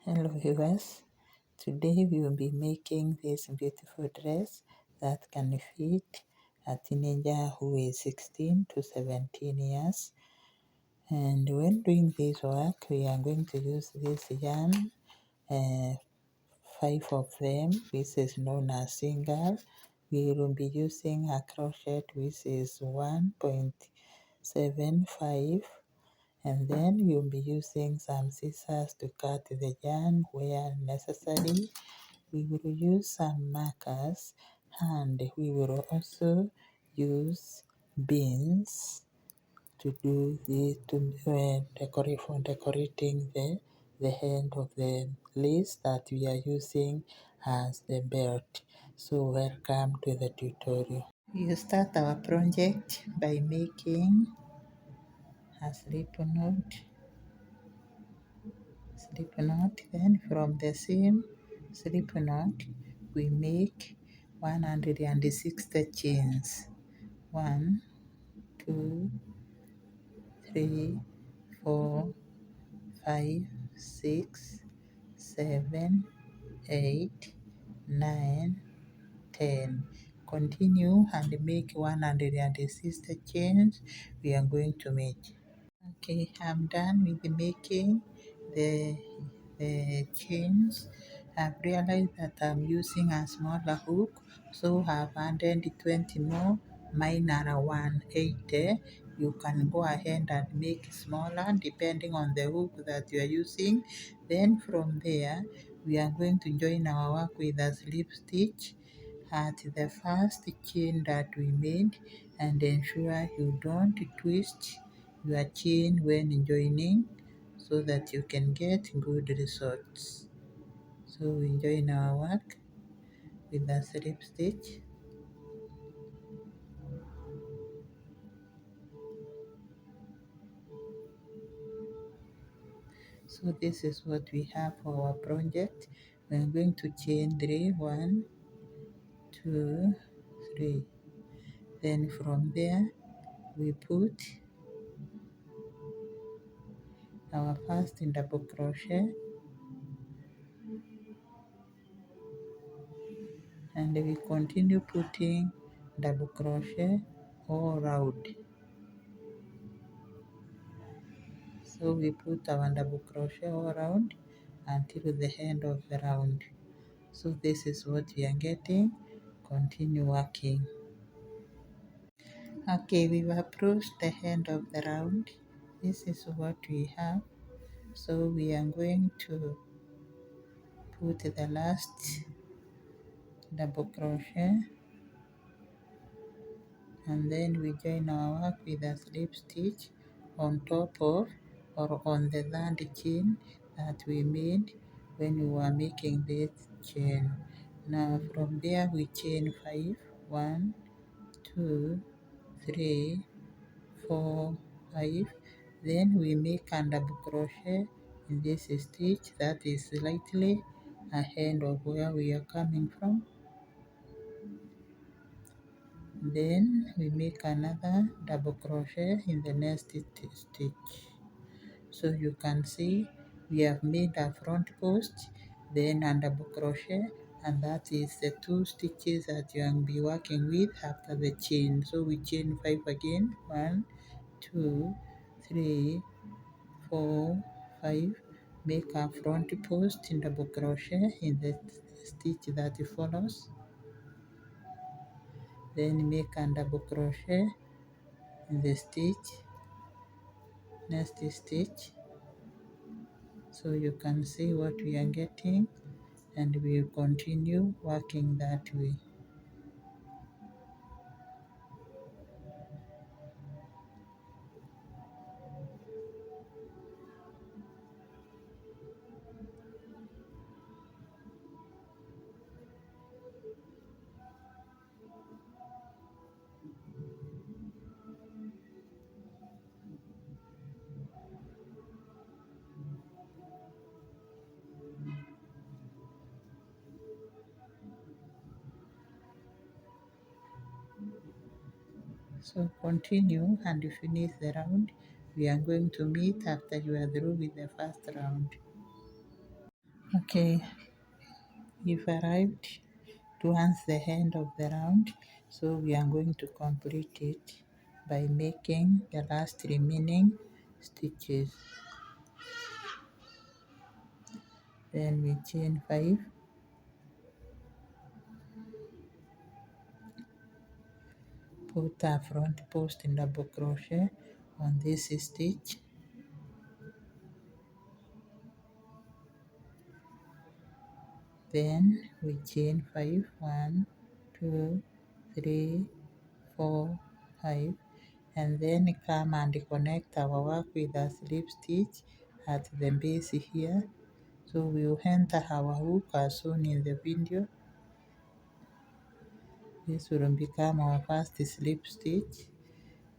Hello viewers, today we will be making this beautiful dress that can fit a teenager who is 16 to 17 years. And when doing this work, we are going to use this yarn, 5 of them. This is known as single. We will be using a crochet which is 1.75, and then you'll be using some scissors to cut the yarn where necessary. We will use some markers, and we will also use beans to do the decorating the end of the lace that we are using as the belt. So welcome to the tutorial. We start our project by making a slip knot. Then from the same slip knot we make 160 chains. 1 2 3 4 5 6 7 8 9 10. Continue and make 160 chains we are going to make. Okay, I'm done with making the chains. I've realized that I'm using a smaller hook, so I've added 20 more. Mine are 180. You can go ahead and make smaller depending on the hook that you are using. Then from there, we are going to join our work with a slip stitch at the first chain that we made, and ensure you don't twist your chain when joining so that you can get good results. So we join our work with the slip stitch. So this is what we have for our project. We are going to chain 3, 1 2 3. Then from there we put our first double crochet, and we continue putting double crochet all round. So we put our double crochet all around until the end of the round. So this is what we are getting. Continue working. Okay, we've approached the end of the round. This is what we have. So we are going to put the last double crochet, and then we join our work with a slip stitch on top of or on the third chain that we made when we were making this chain. Now from there we chain 5, 1 2 3 4 5. Then we make a double crochet in this stitch that is slightly ahead of where we are coming from. Then we make another double crochet in the next stitch. So you can see we have made a front post, then a double crochet, and that is the 2 stitches that you will be working with after the chain. So we chain 5 again. 1 2 3 4 5. Make a front post in double crochet in the stitch that follows. Then make a double crochet in the next stitch. So you can see what we are getting, and we will continue working that way. So continue and finish the round. We are going to meet after you are through with the first round. Okay, we've arrived towards the end of the round, so we are going to complete it by making the last remaining stitches. Then we chain 5, put our front post in double crochet on this stitch, then we chain 5, 1, 2, 3, 4, 5, and then come and connect our work with a slip stitch at the base here. So we will enter our hook as shown in the video. This will become our first slip stitch.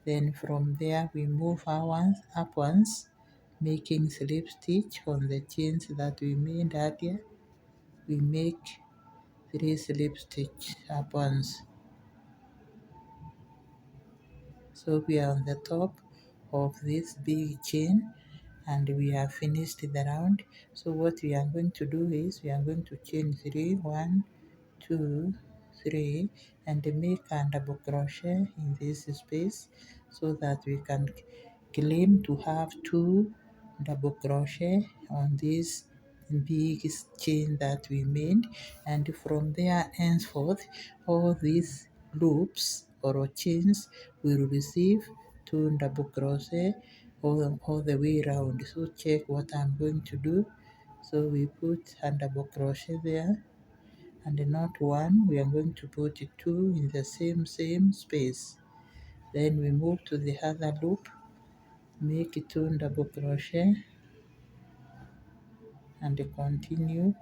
Then from there we move upwards, making slip stitch on the chains that we made earlier. We make 3 slip stitch upwards. So we are on the top of this big chain and we have finished the round. So what we are going to do is we are going to chain 3, 1, 2, 3, and make a double crochet in this space so that we can claim to have 2 double crochet on this big chain that we made, and from there henceforth all these loops or chains will receive 2 double crochet all the way around. So check what I'm going to do. So we put a double crochet there and not 1, we are going to put 2 in the same space. Then we move to the other loop, make 2 double crochet and continue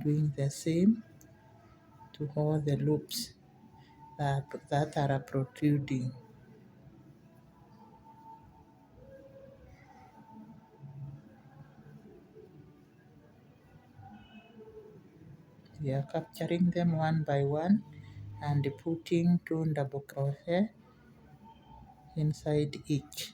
doing the same to all the loops that are protruding. We are capturing them one by one and putting 2 double crochet inside each.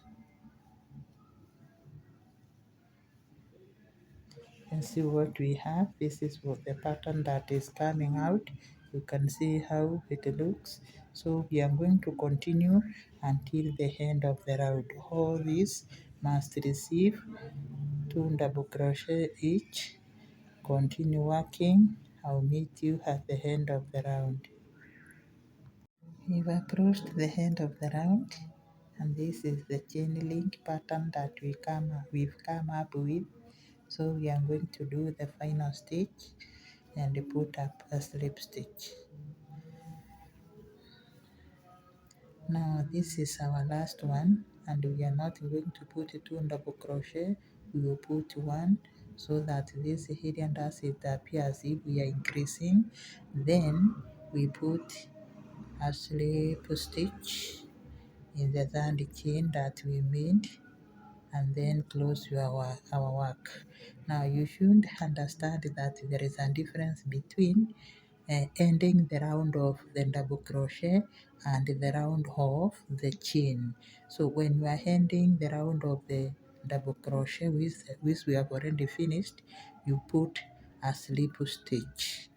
And see what we have. This is what the pattern that is coming out. You can see how it looks. So we are going to continue until the end of the round. All these must receive 2 double crochet each. Continue working. I'll meet you at the end of the round. We've approached the end of the round, and this is the chain link pattern that we've come up with. So we are going to do the final stitch and put up a slip stitch. Now this is our last one, and we are not going to put 2 double crochet. We will put 1 so that this area does it appear as if we are increasing. Then we put a slip stitch in the third chain that we made, and then close our work. Now you should understand that there is a difference between ending the round of the double crochet and the round of the chain. So when you are ending the round of the double crochet which we have already finished, you put a slip stitch.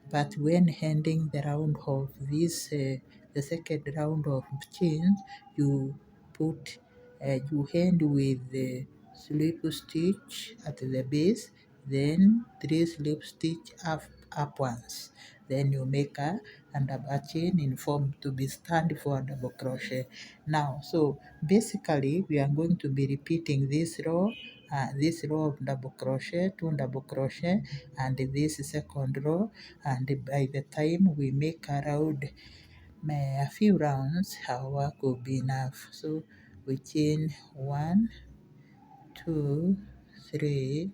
But when ending the round of this, the second round of chains, you put, you end with the slip stitch at the base, then 3 slip stitch upwards. Then you make a double chain in form to be stand for double crochet. Now, so basically we are going to be repeating this row of double crochet, 2 double crochet, and this second row, and by the time we make around a few rounds, our work will be enough. So we chain 1, 2, 3,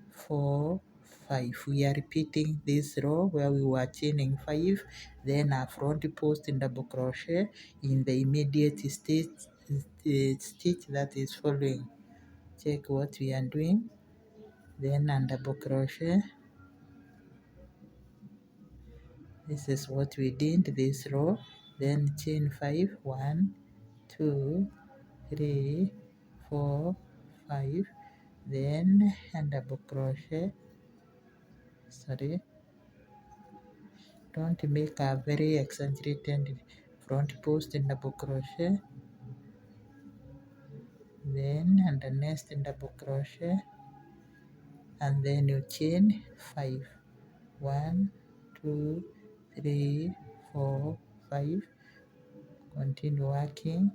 4, 5. We are repeating this row where we were chaining 5, then our front post in double crochet in the immediate stitch that is following. Check what we are doing, then a double crochet. This is what we did this row, then chain 5, 1, 2, 3, 4, 5, then a double crochet, sorry, don't make a very exaggerated front post in double crochet, then and the next double crochet, and then you chain 5. 1, 2, 3, 4, 5. Continue working.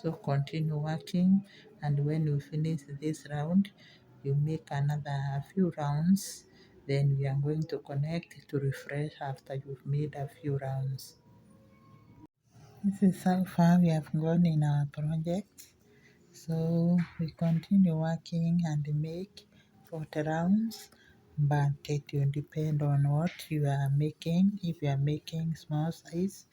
So continue working, and when you finish this round, you make another few rounds. Then we are going to connect to refresh after you've made a few rounds. This is how far we have gone in our project. So we continue working and make 40 rounds, but it will depend on what you are making. If you are making small size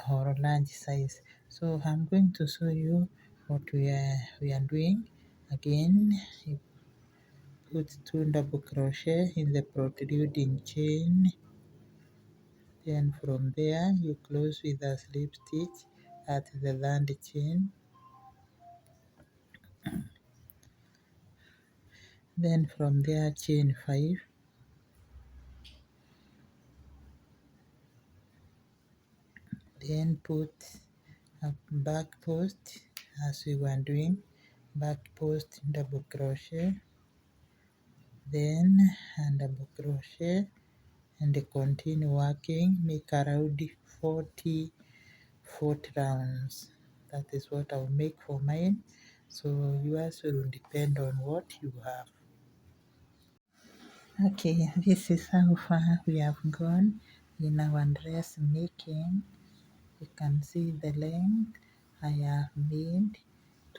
or large size. So I'm going to show you what we are doing. Again, you put 2 double crochet in the protruding chain. Then from there you close with a slip stitch at the third chain. Then from there chain 5. Then put a back post as we were doing, back post double crochet, then and double crochet, and continue working. Make around 40 rounds. That is what I'll make for mine, so yours will depend on what you have. Okay, this is how far we have gone in our dress making. You can see the length I have made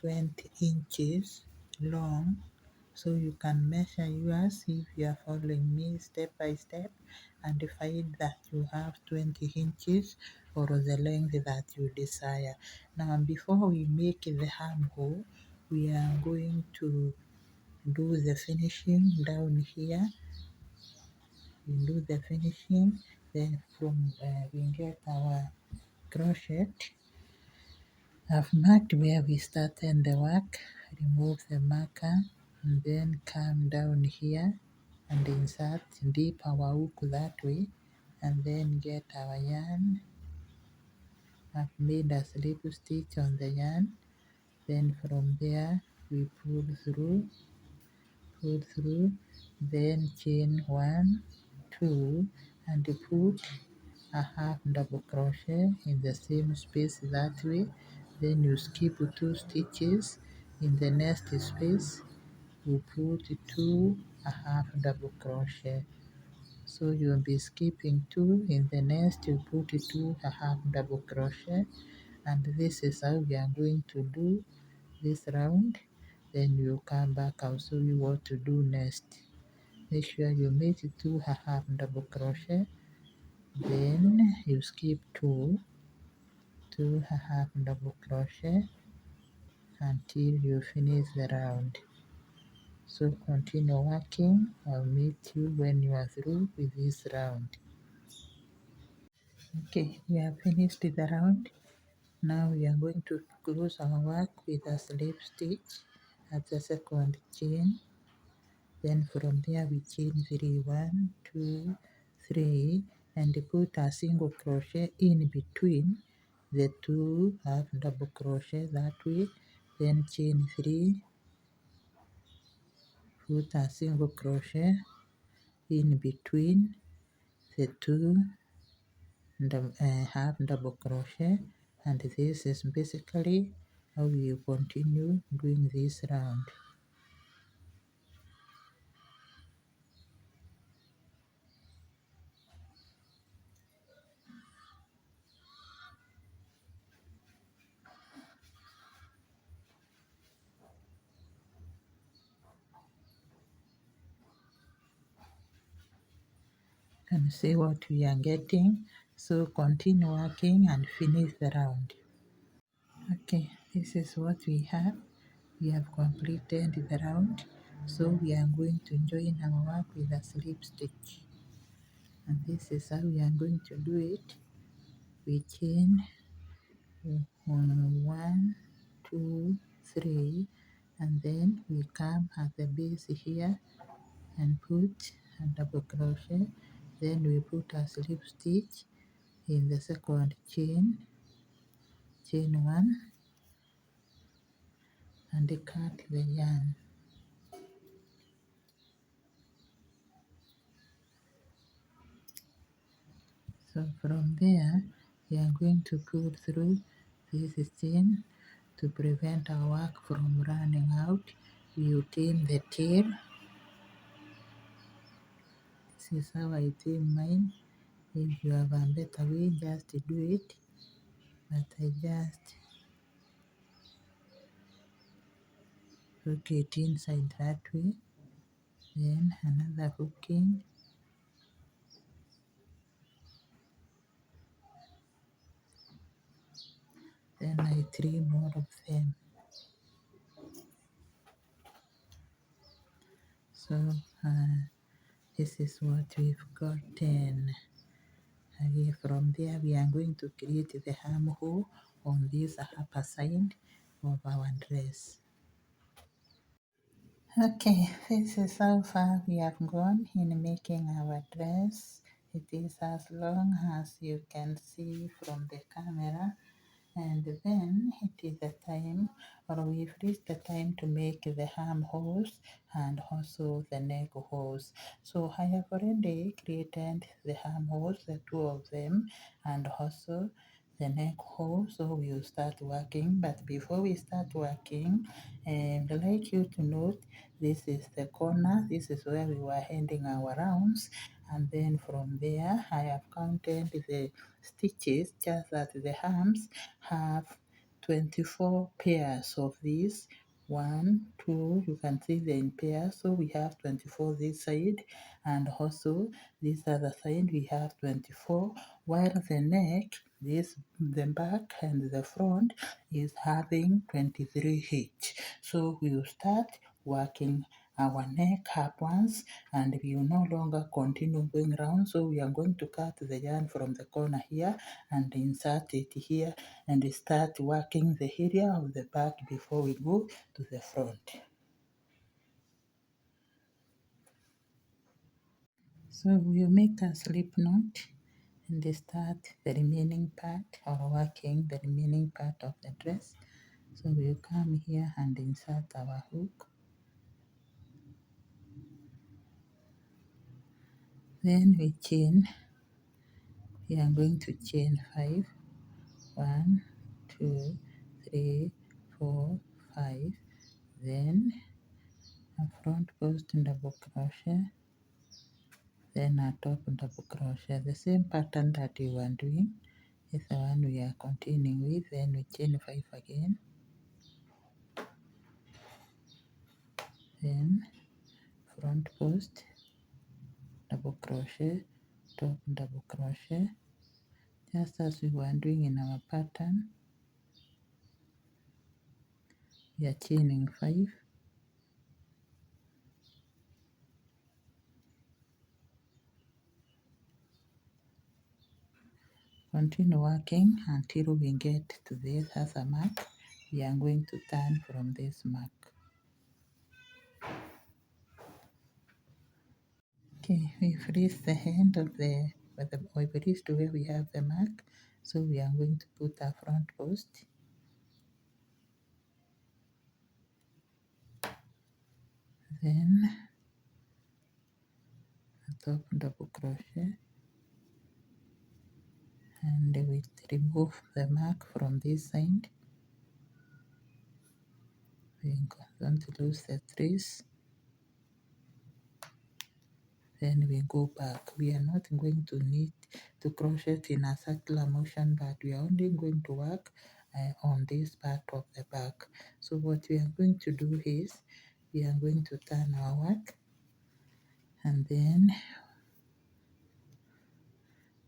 20 inches long, so you can measure yours if you are following me step by step and find that you have 20 inches or the length that you desire. Now before we make the armhole, we are going to do the finishing down here. We do the finishing, then from we get our crochet. I've marked where we started the work. Remove the marker and then come down here and insert dip our hook that way, and then get our yarn. I've made a slip stitch on the yarn. Then from there we pull through, then chain 1, 2, and put a half double crochet in the same space that way. Then you skip 2 stitches. In the next space you put 2 a half double crochet. So you'll be skipping 2. In the next you put 2 a half double crochet, and this is how we are going to do this round. Then you come back, I'll show you what to do next. Make sure you make 2 a half double crochet, then you skip 2 a half double crochet until you finish the round. So continue working. I'll meet you when you are through with this round. Okay, we have finished the round. Now we are going to close our work with a slip stitch at the second chain. Then from there we chain 3, 1, 2, 3, and put a single crochet in between the 2 half double crochet that way. Then chain 3, put a single crochet in between the 2 half double crochet, and this is basically how we continue doing this round. And see what we are getting. So continue working and finish the round. Okay, this is what we have. We have completed the round. So we are going to join our work with a slip stitch. And this is how we are going to do it. We chain 1, 2, 3, and then we come at the base here and put a double crochet. Then we put a slip stitch in the second chain, chain 1, and cut the yarn. So from there, we are going to pull through this chain to prevent our work from running out. We retain the tail. This is how I tame mine. If you have a better way, just do it. But I just hook it inside that way. Then another hooking. Then I trim more of them. So this is what we've gotten. Okay, from there we are going to create the armhole on this upper side of our dress. Okay, this is how far we have gone in making our dress. It is as long as you can see from the camera, and then it is the time, or we've reached the time to make the armholes and also the neck holes. So I have already created the armholes, the two of them, and also the neck hole. So we'll start working, but before we start working, I'd like you to note this is the corner, this is where we were ending our rounds, and then from there I have counted the stitches, just that the arms have 24 pairs of these. 1, 2, you can see them in pairs, so we have 24 this side, and also this other side we have 24, while the neck, the back and the front is having 23 each. So we will start working our neck up once, and we will no longer continue going round. So we are going to cut the yarn from the corner here and insert it here and start working the area of the back before we go to the front. So we'll make a slip knot and start the remaining part, or working the remaining part of the dress. So we'll come here and insert our hook. Then we chain. We are going to chain 5. 1, 2, 3, 4, 5. Then a front post double crochet. Then a top double crochet. The same pattern that we were doing is the one we are continuing with. Then we chain 5 again. Then front post double crochet, top double crochet, just as we were doing in our pattern. We are chaining 5. Continue working until we get to this as a mark. We are going to turn from this mark. Okay, we've reached the end of we've reached where we have the mark. So we are going to put our front post. Then a top double crochet. And we remove the mark from this side. We don't lose the trace. Then we go back. We are not going to need to crochet in a circular motion, but we are only going to work on this part of the back. So what we are going to do is we are going to turn our work, and then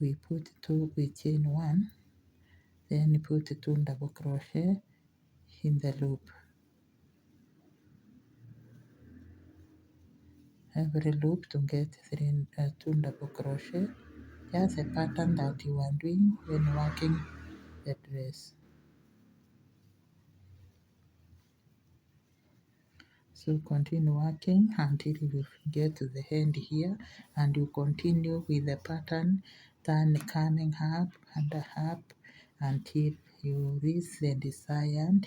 we put 2, we chain 1, then put 2 double crochet in the loop. Every loop to get 2 double crochet. Just a pattern that you are doing when working the dress. So continue working until you get to the end here, and you continue with the pattern, then coming up and up until you reach the desired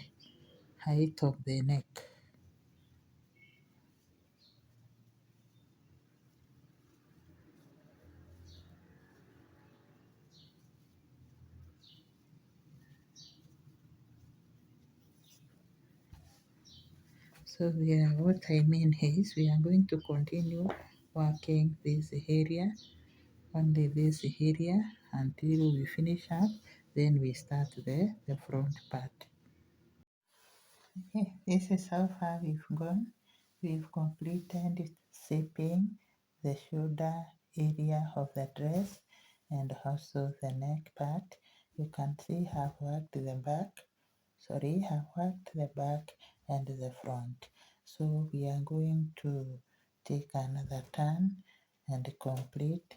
height of the neck. So what I mean is we are going to continue working this area, only this area, until we finish up, then we start the front part. Okay, this is how far we've gone. We've completed shaping the shoulder area of the dress and also the neck part. You can see I've worked the back, I've worked the back and the front. So we are going to take another turn and complete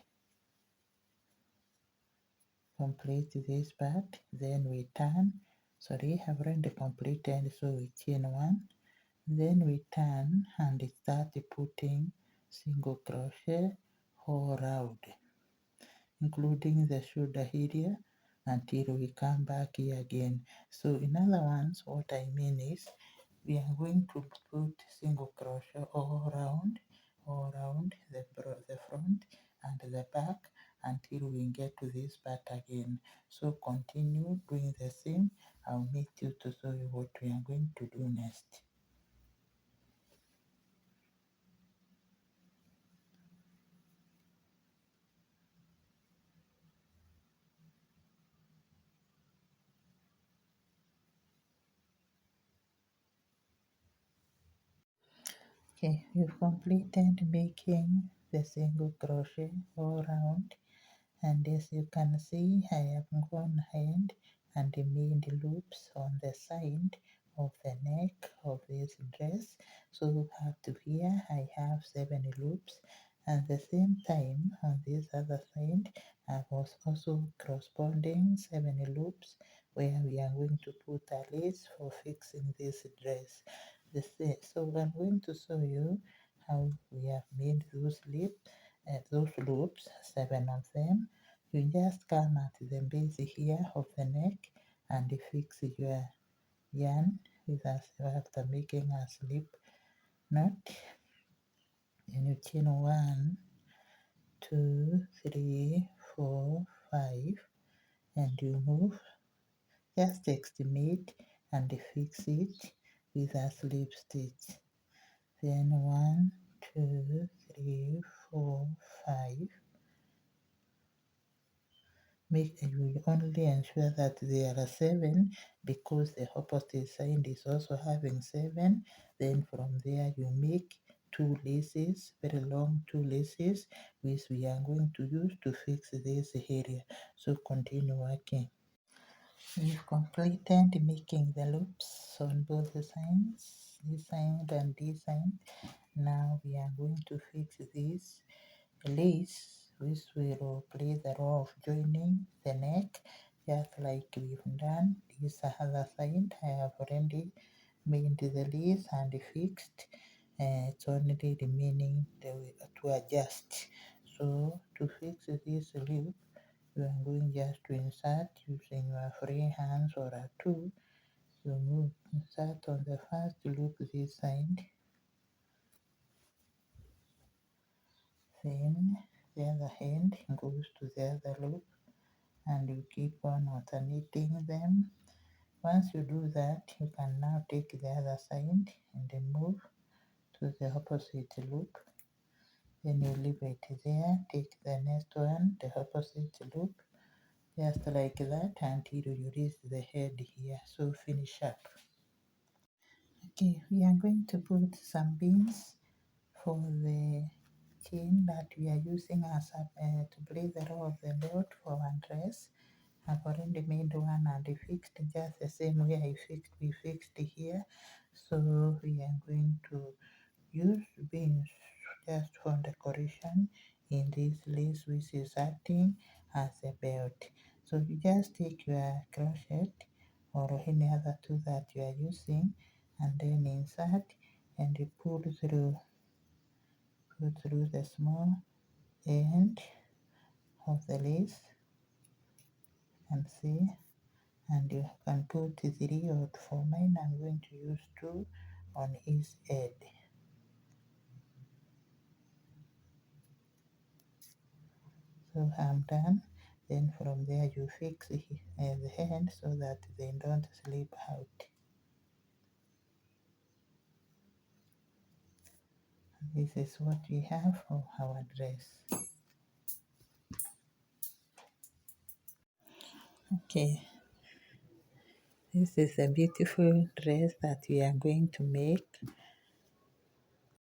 this part. Then we turn, I've already completed, so we chain 1. Then we turn and start putting single crochet all around, including the shoulder area, until we come back here again. So in other words, what I mean is we are going to put single crochet all around the front and the back until we get to this part again. So continue doing the same. I'll meet you to show you what we are going to do next. Okay, we've completed making the single crochet all around, and as you can see, I have gone ahead and made loops on the side of the neck of this dress. So up to here I have 7 loops. At the same time on this other side I was also corresponding 7 loops where we are going to put a lace for fixing this dress. So I'm going to show you how we have made those loops, 7 of them. You just come at the base here of the neck and fix your yarn with us after making a slip knot. Then you chain 1, 2, 3, 4, 5, and you move. Just estimate and fix it with a slip stitch. Then 1, 2, 3, 4, 5. You only ensure that there are 7 because the opposite side is also having 7. Then from there you make 2 laces, very long 2 laces, which we are going to use to fix this area. So continue working. We've completed making the loops on both sides, this side and this side. Now we are going to fix this lace, which will play the role of joining the neck, just like we've done this other side. I have already made the lace and fixed. It's only remaining to adjust. So to fix this loop, you are going just to insert using your free hands or a tool. You insert on the first loop this side, then the other hand goes to the other loop, and you keep on alternating them. Once you do that, you can now take the other side and then move to the opposite loop. Then you leave it there, take the next one, the opposite loop, just like that until you reach the head here. So finish up. Okay, we are going to put some beans for the chain that we are using as to play the role of the belt for one dress. I've already made one and fixed just the same way we fixed here. So we are going to use beans just for decoration in this lace which is acting as a belt. So you just take your crochet or any other tool that you are using and then insert and you pull through the small end of the lace and see, and you can put 3 or 4. Mine I'm going to use 2 on each edge. So I'm done. Then from there you fix the hand so that they don't slip out. This is what we have for our dress. Okay, this is a beautiful dress that we are going to make.